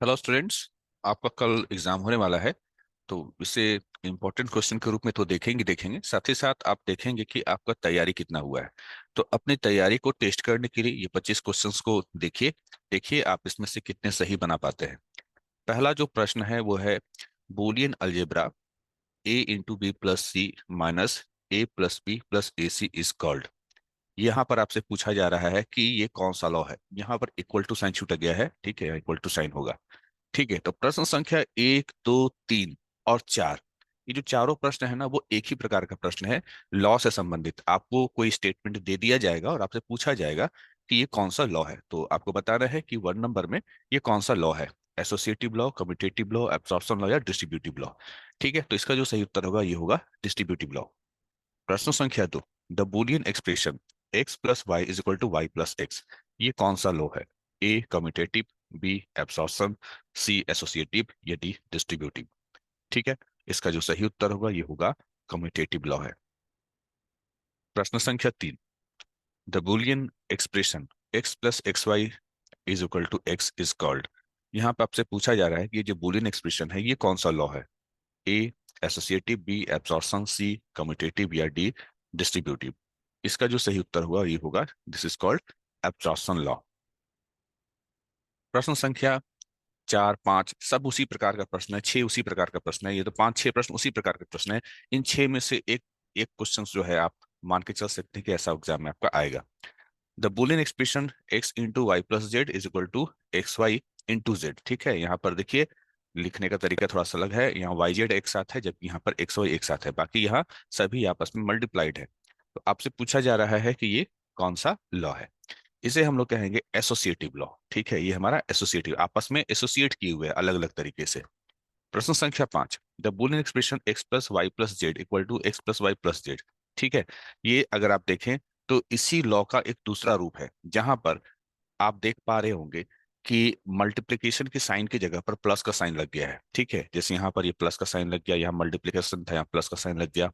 Hello students. आपका कल exam होने वाला है। तो इसे इम्पोर्टेंट क्वेश्चन के रूप में तो देखेंगे साथ ही साथ आप देखेंगे कि आपका तैयारी कितना हुआ है। तो अपनी तैयारी को टेस्ट करने के लिए ये 25 क्वेश्चंस को देखिए। देखिए आप इसमें से कितने सही बना पाते हैं। पहला जो प्रश्न है वो है Boolean algebra A into B plus C minus A plus B plus A C is called. यहाँ पर आपसे पूछा जा रहा है कि ये कौन सा लॉ है। यहाँ पर इक्वल टू साइन छूटा गया है, ठीक है, इक्वल टू साइन होगा। ठीक है, तो प्रश्न संख्या 1, 2, 3 और 4, ये जो चारों प्रश्न है ना वो एक ही प्रकार का प्रश्न है। लॉ से संबंधित आपको कोई स्टेटमेंट दे दिया जाएगा और आपसे पूछा जाएगा कि ये कौन सा लॉ है। तो आपको बताना है कि 1 नंबर में ये कौन सा लॉ है, associative law, commutative law, absorption law या डिस्ट्रीब्यूटिव लॉ। ठीक है, तो इसका जो सही उत्तर होगा ये होगा डिस्ट्रीब्यूटिव लॉ। प्रश्न संख्या 2, the Boolean expression x plus Y is equal to Y plus X, ये कौन सा लॉ है? A commutative, B absorption, C associative या डी डिस्ट्रीब्यूटिव। ठीक है, इसका जो सही उत्तर होगा ये होगा कम्यूटेटिव लॉ है। प्रश्न संख्या 3, the Boolean expression x plus X Y is equal to X is called. यहाँ पे आपसे पूछा जा रहा है कि ये जो बूलियन एक्सप्रेशन है ये कौन सा लॉ है? ए एसोसिएटिव, बी एब्सॉर्प्शन, सी कम्यूटेटिव या डी डिस्ट्रीब्यूटिव। इसका जो सही उत्तर हुआ ये होगा this is called absorption law. प्रश्न संख्या 4, 5 सब उसी प्रकार का प्रश्न है, 6 उसी प्रकार का प्रश्न है। ये तो 5, 6 प्रश्न उसी प्रकार का प्रश्न है। इन 6 में से एक एक क्वेश्चन जो है आप मान के चल सकते हैं कि ऐसा एग्जाम में आपका आएगा। The Boolean expression x into Y plus Z is equal to X Y into Z. ठीक है, यहाँ पर देखिए लिखने का तरीका थोड़ा सा अलग है। यहाँ वाई जेड एक साथ है जबकि यहाँ पर एक्स वाई एक साथ है, बाकी यहाँ सभी आपस में मल्टीप्लाइड है। तो आपसे पूछा जा रहा है कि ये कौन सा लॉ है। इसे हम लोग कहेंगे एसोसिएटिव लॉ। ठीक है, ये हमारा एसोसिएटिव, आपस में एसोसिएट किए हुए अलग अलग तरीके से। प्रश्न संख्या 5, the Boolean expression x plus Y plus Z equal to X plus Y plus Z. ठीक है, ये अगर आप देखें तो इसी लॉ का एक दूसरा रूप है जहां पर आप देख पा रहे होंगे कि मल्टीप्लिकेशन के साइन की जगह पर प्लस का साइन लग गया है। ठीक है, जैसे यहाँ पर ये प्लस का साइन लग गया, यहाँ मल्टीप्लिकेशन था यहाँ प्लस का साइन लग गया,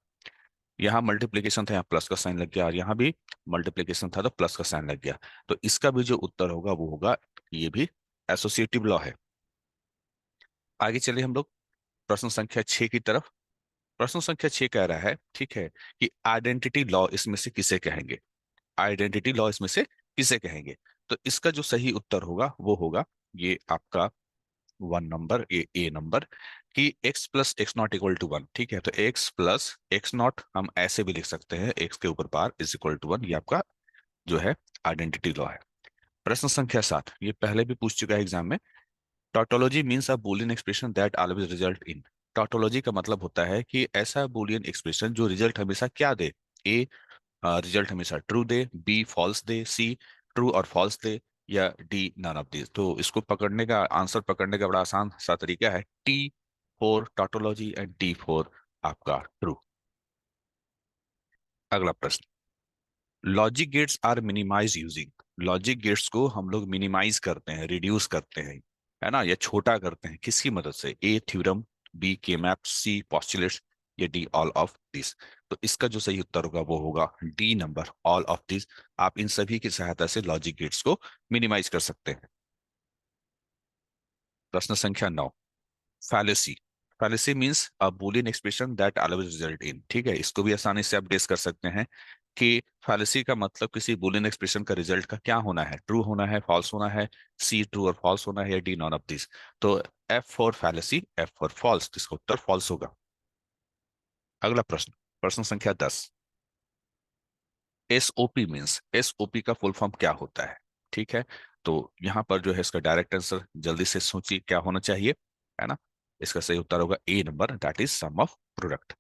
यहाँ मल्टीप्लिकेशन था यहाँ प्लस का साइन लग गया, और यहाँ भी मल्टीप्लिकेशन था तो प्लस का साइन लग गया। तो इसका भी जो उत्तर होगा वो होगा ये भी एसोसिएटिव लॉ है। आगे चलिए हम लोग प्रश्न संख्या 6 की तरफ। प्रश्न संख्या 6 कह रहा है, ठीक है, कि आइडेंटिटी लॉ इसमें से किसे कहेंगे? आइडेंटिटी लॉ इसमें से किसे कहेंगे? तो इसका जो सही उत्तर होगा वो होगा ये आपका 1 नंबर, ये A नंबर, कि x plus X not equal to 1। ठीक है, तो x प्लस एक्स नॉट हम ऐसे भी लिख सकते हैं, x के ऊपर बार इज इक्वल टू 1। ये आपका जो है आइडेंटिटी लॉ है। प्रश्न संख्या 7, ये पहले भी पूछ चुका है एग्जाम में। Tautology means a Boolean expression that always result in. Tautology का मतलब होता है कि ऐसा बूलियन एक्सप्रेशन जो रिजल्ट हमेशा क्या दे? ए रिजल्ट हमेशा true they, B false they, C true और फॉल्स दे, या डी नन ऑफ दिस। तो इसको पकड़ने का, आंसर पकड़ने का बड़ा आसान सा तरीका है, T for tautology and T for आपका ट्रू। अगला प्रश्न, logic gates are minimise using. Logic gates को हम लोग मिनिमाइज करते हैं, रिड्यूस करते हैं, है ना, या छोटा करते हैं किसकी मदद से? ए थ्योरम, बी के मैप, सी पॉस्टुलेट्स या डी ऑल ऑफ दिस। तो इसका जो सही उत्तर होगा वो होगा D number, all of this. आप इन सभी की सहायता से लॉजिक गेट्स को मिनिमाइज कर सकते हैं। प्रश्न संख्या 9, fallacy. Fallacy means a Boolean expression that always result in. ठीक है, इसको भी आसानी से आप गेस कर सकते हैं कि फैलेसी का मतलब किसी बूलियन एक्सप्रेशन का रिजल्ट का क्या होना है? ट्रू होना है, फॉल्स होना है, सी ट्रू और फॉल्स होना है, या डी नॉन ऑफ दिस। तो F for fallacy, F for false, जिसका उत्तर फॉल्स होगा। अगला प्रश्न, प्रश्न संख्या 10, एसओपी मीन्स, एसओपी का फुल फॉर्म क्या होता है? ठीक है, तो यहाँ पर जो है इसका डायरेक्ट आंसर जल्दी से सोचिए क्या होना चाहिए, है ना। इसका सही उत्तर होगा A number, that is sum of product.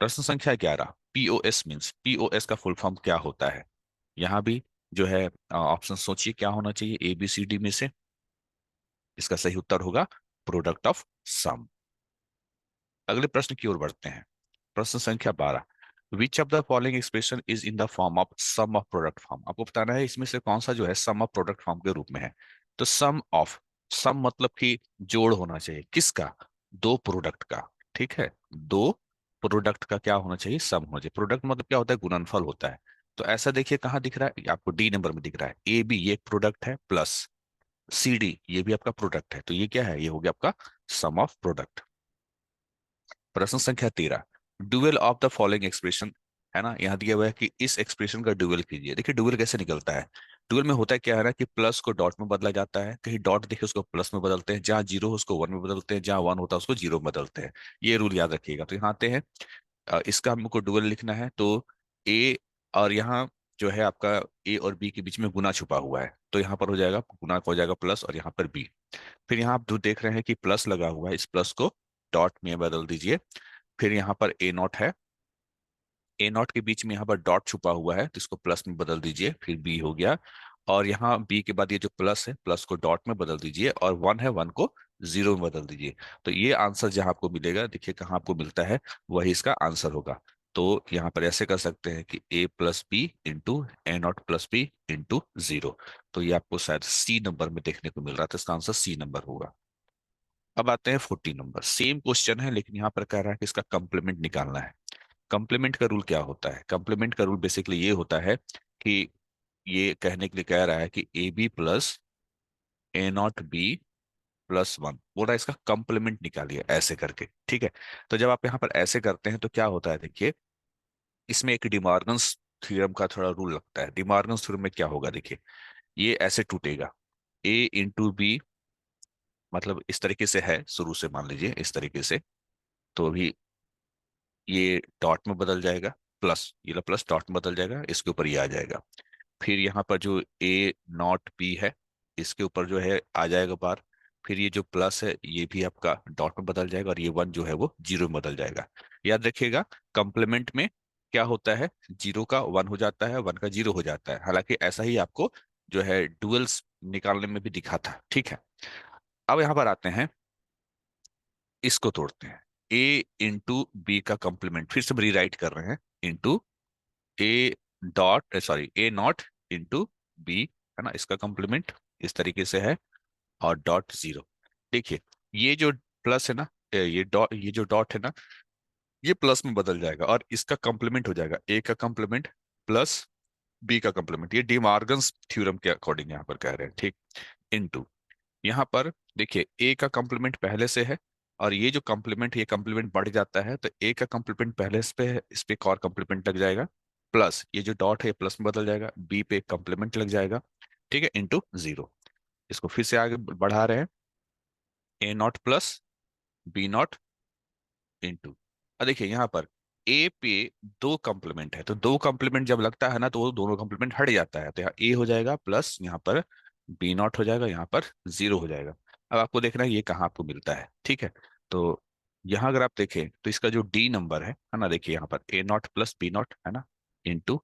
प्रश्न संख्या 11, पीओएस मीन्स, पीओएस का फुल फॉर्म क्या होता है? यहाँ भी जो है ऑप्शन सोचिए क्या होना चाहिए ए बी सी डी में से। इसका सही उत्तर होगा प्रोडक्ट ऑफ सम। अगले प्रश्न की ओर बढ़ते हैं। प्रश्न संख्या 12, which of the following expression is in the form of sum of product form. आपको बताना है इसमें से कौन सा जो है सम ऑफ प्रोडक्ट फॉर्म के रूप में है। तो सम ऑफ, सम मतलब कि जोड़ होना चाहिए किसका? दो प्रोडक्ट का। ठीक है, दो प्रोडक्ट का क्या होना चाहिए? सम होना चाहिए। प्रोडक्ट मतलब क्या होता है? गुणनफल होता है। तो ऐसा देखिए कहाँ दिख रहा है? आपको डी नंबर में दिख रहा है, ए बी ये एक प्रोडक्ट है, प्लस सी डी ये भी आपका प्रोडक्ट है, तो ये क्या है, ये हो गया आपका सम ऑफ प्रोडक्ट। प्रश्न संख्या 13, dual of the following expression, है ना, यहाँ दिया हुआ है कि इस एक्सप्रेशन का डुअल कीजिए। देखिए डुअल कैसे निकलता है, डुअल में होता है क्या है ना कि प्लस को डॉट में बदला जाता है, कहीं डॉट देखिए उसको प्लस में बदलते हैं, जहाँ जीरो हो उसको वन में बदलते हैं, जहाँ वन होता है उसको जीरो में बदलते हैं। ये रूल याद रखिएगा। तो यहाँ आते हैं, इसका हमको डुअल लिखना है, तो ए, और यहाँ जो है आपका ए और बी के बीच में गुना छुपा हुआ है, तो यहाँ पर हो जाएगा गुना का हो जाएगा प्लस, और यहाँ पर बी। फिर यहाँ आप जो देख रहे हैं कि प्लस लगा हुआ है, इस प्लस को डॉट में बदल दीजिए। फिर यहाँ पर ए नॉट है, ए नॉट के बीच में यहाँ पर डॉट छुपा हुआ है, तो इसको प्लस में बदल दीजिए, फिर बी हो गया। और यहाँ बी के बाद ये जो प्लस है, प्लस को डॉट में बदल दीजिए, और वन है, वन को जीरो में बदल दीजिए। तो ये आंसर जहाँ आपको मिलेगा, देखिए कहाँ आपको मिलता है, वही इसका आंसर होगा। तो यहाँ पर ऐसे कर सकते हैं कि A plus B into A not plus B into zero. तो ये आपको शायद सी नंबर में देखने को मिल रहा था, इसका आंसर सी नंबर होगा। अब आते हैं 14 नंबर, सेम क्वेश्चन है लेकिन यहाँ पर कह रहा है कि इसका कंप्लीमेंट निकालना है। कंप्लीमेंट का रूल क्या होता है, कंप्लीमेंट का रूल बेसिकली ये होता है कि ये कहने के लिए कह रहा है कि A B plus A not B plus one, बोल रहा है इसका कंप्लीमेंट निकालिए ऐसे करके, ठीक है। तो जब आप यहाँ पर ऐसे करते हैं तो क्या होता है, देखिए इसमें एक डिमॉर्गन्स थ्योरम का थोड़ा रूल लगता है। डिमॉर्गन्स थ्योरम में क्या होगा, देखिए ये ऐसे टूटेगा, ए इंटू बी, मतलब इस तरीके से है शुरू से, मान लीजिए इस तरीके से, तो अभी ये डॉट में बदल जाएगा, प्लस ये प्लस डॉट में बदल जाएगा, इसके ऊपर ये आ जाएगा। फिर यहाँ पर जो ए नॉट बी है, इसके ऊपर जो है आ जाएगा बार। फिर ये जो प्लस है ये भी आपका डॉट में बदल जाएगा, और ये वन जो है वो जीरो में बदल जाएगा। याद रखिएगा कंप्लीमेंट में क्या होता है, जीरो का वन हो जाता है, वन का जीरो हो जाता है। हालांकि ऐसा ही आपको जो है डुअल्स निकालने में भी दिखा था, ठीक है। अब यहाँ पर आते हैं, इसको तोड़ते हैं, ए इंटू बी का कंप्लीमेंट फिर से रीराइट कर रहे हैं, into A dot sorry A not into B, है ना, इसका कंप्लीमेंट इस तरीके से है, और डॉट जीरो। देखिए ये जो प्लस है ना, ये जो डॉट है ना, ये प्लस में बदल जाएगा, और इसका कंप्लीमेंट हो जाएगा ए का कंप्लीमेंट प्लस बी का कंप्लीमेंट। ये डिमार्गन्स थ्योरम के अकॉर्डिंग यहाँ पर कह रहे हैं, ठीक। इनटू यहाँ पर देखिए ए का कंप्लीमेंट पहले से है, और ये जो कंप्लीमेंट, ये कंप्लीमेंट बढ़ जाता है, तो ए का कंप्लीमेंट पहले इस पे है, इस पे एक और कंप्लीमेंट लग जाएगा, प्लस ये जो डॉट है ये प्लस में बदल जाएगा, बी पे एक कंप्लीमेंट लग जाएगा, ठीक है, इंटू जीरो। इसको फिर से आगे बढ़ा रहे हैं, A not plus B not into, अब देखिए यहाँ पर ए पे दो कंप्लीमेंट है, तो दो कंप्लीमेंट जब लगता है ना तो वो दोनों कंप्लीमेंट हट जाता है, तो यहाँ ए हो जाएगा प्लस यहाँ पर बी नॉट हो जाएगा, यहाँ पर जीरो हो जाएगा। अब आपको देखना है ये कहाँ आपको मिलता है, ठीक है। तो यहाँ अगर आप देखें तो इसका जो डी नंबर है ना, देखिए यहाँ पर A not plus B not है ना, into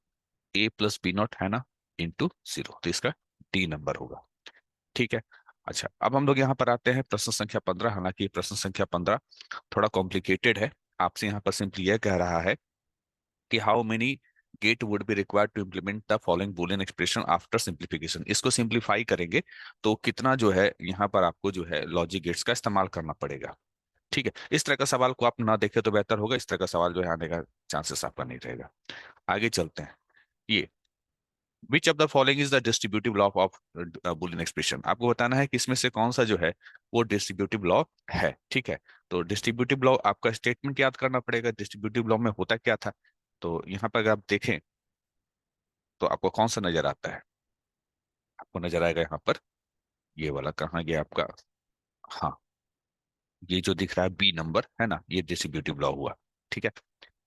A plus B not है ना, इंटू जीरो, तो इसका डी नंबर होगा, ठीक है। अच्छा अब हम लोग यहाँ पर आते हैं प्रश्न संख्या 15। हालांकि प्रश्न संख्या 15 थोड़ा कॉम्प्लिकेटेड है। आपसे यहाँ पर सिंपली यह कह रहा है कि how many gate would be required to implement the following Boolean expression after simplification. इसको सिंप्लीफाई करेंगे तो कितना जो है यहाँ पर आपको जो है लॉजिक गेट्स का इस्तेमाल करना पड़ेगा, ठीक है। इस तरह का सवाल को आप ना देखें तो बेहतर होगा, इस तरह का सवाल जो है आने का चांसेस आपका नहीं रहेगा। आगे चलते हैं, ये विच of the following is the distributive law of Boolean expression. आपको बताना है कि इसमें से कौन सा जो है वो डिस्ट्रीब्यूटिव लॉ है, ठीक है। तो डिस्ट्रीब्यूटिव लॉ आपका स्टेटमेंट याद करना पड़ेगा, डिस्ट्रीब्यूटिव लॉ में होता क्या था। तो यहाँ पर अगर आप देखें तो आपको कौन सा नजर आता है, आपको नजर आएगा यहाँ पर ये वाला, कहाँ गया आपका, हाँ, ये जो दिख रहा है बी नंबर है ना, ये डिस्ट्रीब्यूटिव लॉ हुआ, ठीक है।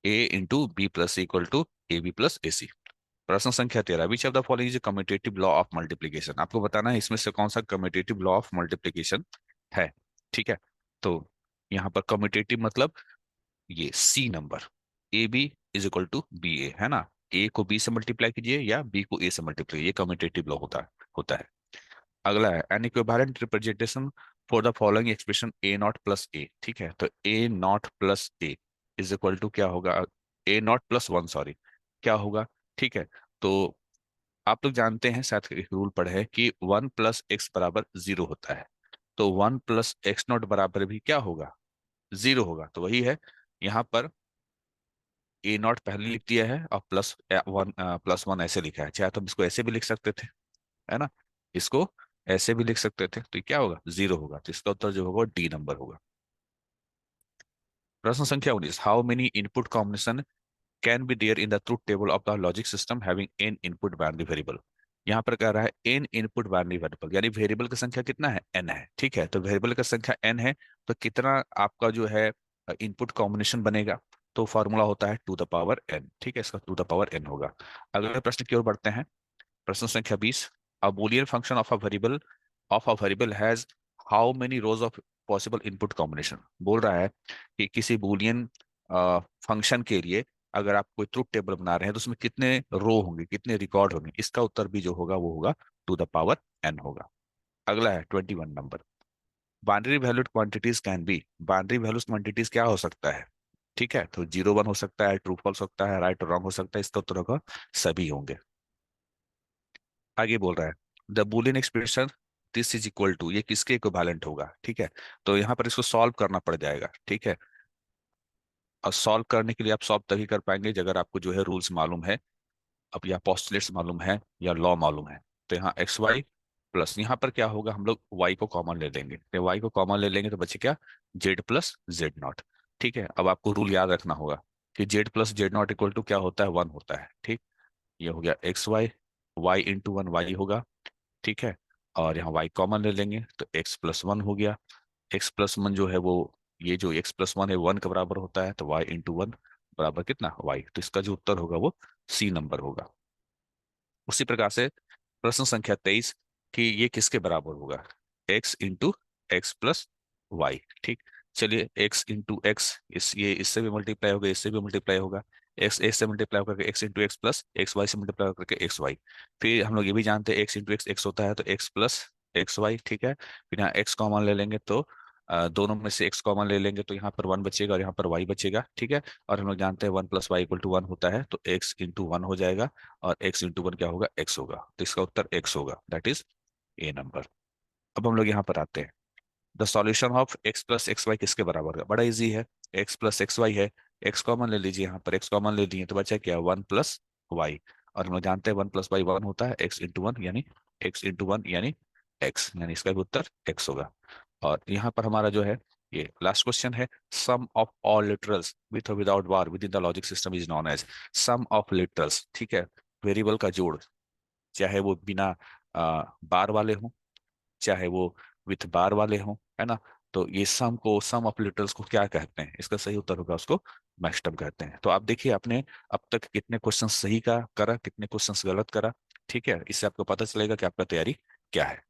A into B plus equal to A B plus A C. प्रश्न संख्या 13, which of the following is commutative law of multiplication. आपको बताना है इसमें से कौन सा कम्यूटेटिव लॉ ऑफ मल्टीप्लीकेशन है, ठीक है। तो यहाँ पर कम्यूटेटिव मतलब ये C number, A B is equal to B A, है ना, ए को बी से मल्टीप्लाई कीजिए या बी को ए से मल्टीप्लाई, ये कम्यूटेटिव लॉ होता है। अगला है an equivalent representation for the following expression A not plus A, ठीक है। तो A not plus A is equal to क्या होगा, A not plus one, sorry, क्या होगा, ठीक है। तो आप लोग जानते हैं, शायद एक रूल पढ़े है कि वन प्लस एक्स बराबर जीरो होता है, तो वन प्लस एक्स नॉट बराबर भी क्या होगा, जीरो होगा। तो वही है यहाँ पर ए नॉट पहले लिख दिया है, और प्लस वन ऐसे लिखा है, चाहे तो हम इसको ऐसे भी लिख सकते थे, है ना, इसको ऐसे भी लिख सकते थे, तो ये क्या होगा, 0 होगा। तो इसका उत्तर जो होगा डी नंबर होगा। प्रश्न संख्या 19, how many input combination can be there in the truth table of the logic system having n input binary variable. यहाँ पर कह रहा है n इनपुट बाइनरी वेरिएबल, यानी वेरिएबल की संख्या कितना है, n है। ठीक है, तो वेरिएबल की संख्या n है, तो कितना आपका जो है इनपुट कॉम्बिनेशन बनेगा, तो फॉर्मूला होता है टू द पावर n। ठीक है, इसका टू द पावर n होगा। अगले प्रश्न की ओर बढ़ते हैं। प्रश्न संख्या 20, a Boolean function of a variable has how many rows of possible input combination. बोल रहा है कि किसी बूलियन फंक्शन के लिए अगर आप कोई ट्रुथ टेबल बना रहे हैं तो उसमें कितने रो होंगे, कितने रिकॉर्ड होंगे। इसका उत्तर भी जो होगा वो होगा टू द पावर n होगा। अगला है 21 number, binary valued quantities can be. Binary values quantities क्या हो सकता है, ठीक है, तो 0 1 हो सकता है, ट्रू फॉल्स हो सकता है, राइट और रॉन्ग हो सकता है। इसका उत्तर होगा सभी होंगे। आगे बोल रहा है the Boolean expression this is equal to, ये किसके इक्विवेलेंट होगा। ठीक है, तो यहाँ पर इसको सॉल्व करना पड़ जाएगा। ठीक है, और सॉल्व करने के लिए आप सॉल्व तभी कर पाएंगे जब अगर आपको जो है रूल्स मालूम है, अब या पोस्टुलेट्स मालूम है या लॉ मालूम है। तो यहाँ एक्स वाई प्लस, यहाँ पर क्या होगा, हम लोग वाई को कॉमन ले लेंगे, तो वाई को कॉमन ले लेंगे तो बचे क्या, जेड प्लस जेड नॉट। ठीक है, अब आपको रूल याद रखना होगा कि Z plus Z not equal to क्या होता है, 1 होता है। ठीक, ये हो गया X Y, Y into one Y होगा। ठीक है, और यहाँ y कॉमन ले लेंगे तो x प्लस वन हो गया। x प्लस वन जो है वो, ये जो x प्लस वन है 1 के बराबर होता है, तो y इंटू वन बराबर कितना, y। तो इसका जो उत्तर होगा वो सी नंबर होगा। उसी प्रकार से प्रश्न संख्या 23 कि ये किसके बराबर होगा, x into X plus Y. ठीक, चलिए x इंटू एक्स, ये इससे भी मल्टीप्लाई होगा, इससे भी मल्टीप्लाई होगा, एक्स ए से मल्टीप्लाई करके X into X plus X Y से मल्टीप्लाई करके एक्स वाई। फिर हम लोग ये भी जानते हैं एक्स इंटू एक्स एक्स होता है, तो एक्स प्लस एक्स वाई। ठीक है, फिर यहाँ एक्स कॉमन ले लेंगे तो दोनों में से एक्स कॉमन ले लेंगे तो यहाँ पर 1 बचेगा और यहाँ पर वाई बचेगा। ठीक है, और हम लोग जानते हैं 1 प्लस वाई इक्वल टू 1 होता है, तो एक्स इंटू वन हो जाएगा, और x इंटू वन क्या होगा, x होगा। तो इसका उत्तर x होगा, दैट इज ए नंबर। अब हम लोग यहाँ पर आते हैं, the solution of x plus X Y किसके बराबर है। बड़ा इजी है, x प्लस एक्स वाई है, x कॉमन ले लीजिए, यहाँ पर x कॉमन ले लिए तो बचा क्या, 1 प्लस वाई। और हम लोग जानते हैं 1 प्लस वाई 1 होता है, x इंटू वन यानी x इंटू वन यानी x, यानी इसका भी उत्तर x होगा। और यहाँ पर हमारा जो है ये लास्ट क्वेश्चन है, sum of all literals with और without bar within the logic system is known as. Sum of literals, ठीक है, वेरिएबल का जोड़, चाहे वो बिना बार वाले हों, चाहे वो विथ बार वाले हों, है ना, तो ये सम को, सम ऑफ लिटरल्स को क्या कहते हैं, इसका सही उत्तर होगा उसको मैक्सटर्म कहते हैं। तो आप देखिए आपने अब तक कितने क्वेश्चन सही का करा, कितने क्वेश्चन गलत करा। ठीक है, इससे आपको पता चलेगा कि आपका तैयारी क्या है।